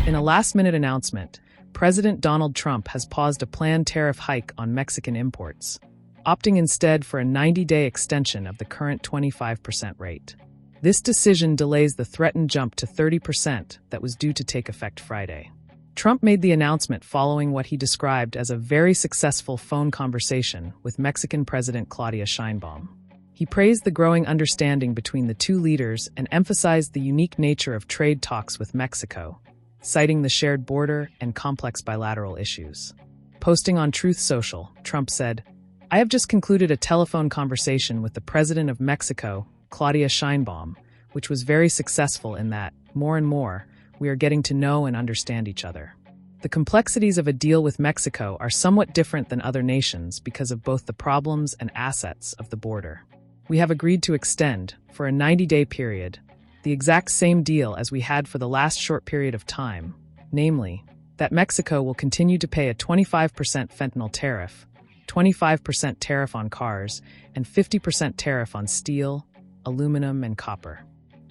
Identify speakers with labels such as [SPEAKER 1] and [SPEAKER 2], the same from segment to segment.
[SPEAKER 1] In a last-minute announcement, President Donald Trump has paused a planned tariff hike on Mexican imports, opting instead for a 90-day extension of the current 25% rate. This decision delays the threatened jump to 30% that was due to take effect Friday. Trump made the announcement following what he described as a very successful phone conversation with Mexican President Claudia Sheinbaum. He praised the growing understanding between the two leaders and emphasized the unique nature of trade talks with Mexico, citing the shared border and complex bilateral issues. Posting on Truth Social, Trump said, "I have just concluded a telephone conversation with the President of Mexico, Claudia Sheinbaum, which was very successful in that, more and more, we are getting to know and understand each other. The complexities of a deal with Mexico are somewhat different than other nations because of both the problems and assets of the border. We have agreed to extend, for a 90-day period, the exact same deal as we had for the last short period of time, namely, that Mexico will continue to pay a 25% fentanyl tariff, 25% tariff on cars, and 50% tariff on steel, aluminum, and copper.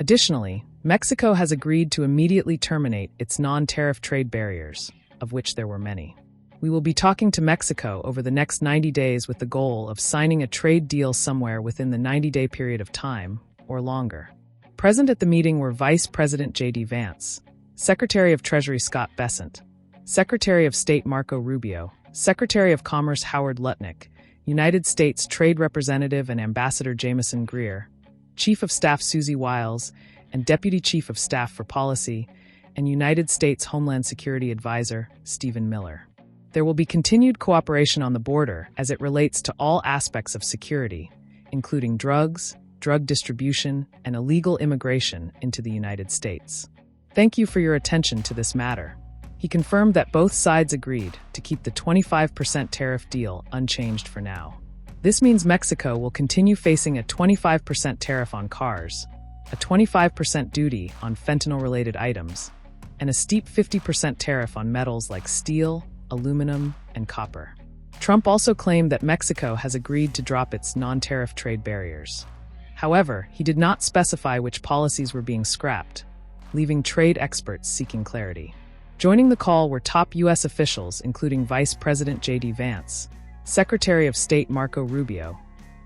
[SPEAKER 1] Additionally, Mexico has agreed to immediately terminate its non-tariff trade barriers, of which there were many. We will be talking to Mexico over the next 90 days with the goal of signing a trade deal somewhere within the 90-day period of time, or longer." Present at the meeting were Vice President J.D. Vance, Secretary of Treasury Scott Bessent, Secretary of State Marco Rubio, Secretary of Commerce Howard Lutnick, United States Trade Representative and Ambassador Jamieson Greer, Chief of Staff Susie Wiles, and Deputy Chief of Staff for Policy, and United States Homeland Security Advisor Stephen Miller. There will be continued cooperation on the border as it relates to all aspects of security, including drugs, drug distribution, and illegal immigration into the United States. Thank you for your attention to this matter. He confirmed that both sides agreed to keep the 25% tariff deal unchanged for now. This means Mexico will continue facing a 25% tariff on cars, a 25% duty on fentanyl-related items, and a steep 50% tariff on metals like steel, aluminum, and copper. Trump also claimed that Mexico has agreed to drop its non-tariff trade barriers. However, he did not specify which policies were being scrapped, leaving trade experts seeking clarity. Joining the call were top U.S. officials including Vice President J.D. Vance, Secretary of State Marco Rubio,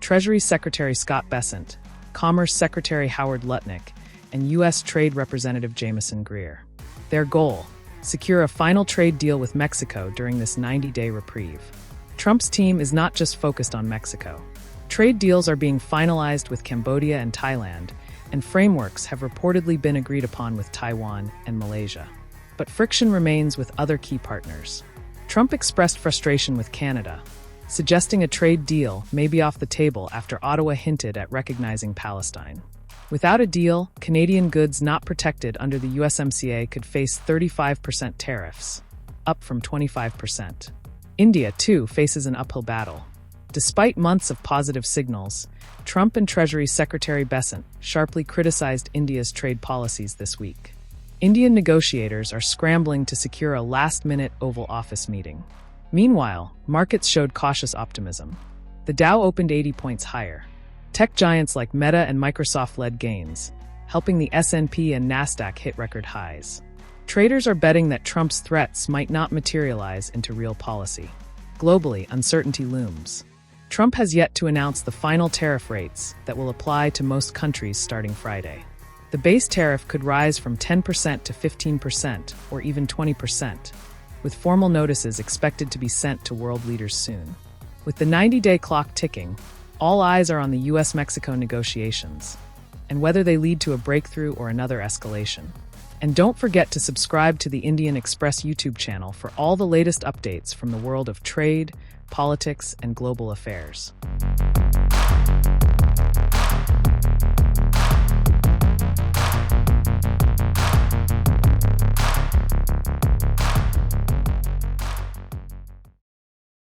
[SPEAKER 1] Treasury Secretary Scott Bessent, Commerce Secretary Howard Lutnick, and U.S. Trade Representative Jamieson Greer. Their goal: secure a final trade deal with Mexico during this 90-day reprieve. Trump's team is not just focused on Mexico. Trade deals are being finalized with Cambodia and Thailand, and frameworks have reportedly been agreed upon with Taiwan and Malaysia. But friction remains with other key partners. Trump expressed frustration with Canada, suggesting a trade deal may be off the table after Ottawa hinted at recognizing Palestine. Without a deal, Canadian goods not protected under the USMCA could face 35% tariffs, up from 25%. India, too, faces an uphill battle. Despite months of positive signals, Trump and Treasury Secretary Bessent sharply criticized India's trade policies this week. Indian negotiators are scrambling to secure a last-minute Oval Office meeting. Meanwhile, markets showed cautious optimism. The Dow opened 80 points higher. Tech giants like Meta and Microsoft led gains, helping the S&P and Nasdaq hit record highs. Traders are betting that Trump's threats might not materialize into real policy. Globally, uncertainty looms. Trump has yet to announce the final tariff rates that will apply to most countries starting Friday. The base tariff could rise from 10% to 15% or even 20%, with formal notices expected to be sent to world leaders soon. With the 90-day clock ticking, all eyes are on the US-Mexico negotiations, and whether they lead to a breakthrough or another escalation. And don't forget to subscribe to the Indian Express YouTube channel for all the latest updates from the world of trade, politics, and global affairs.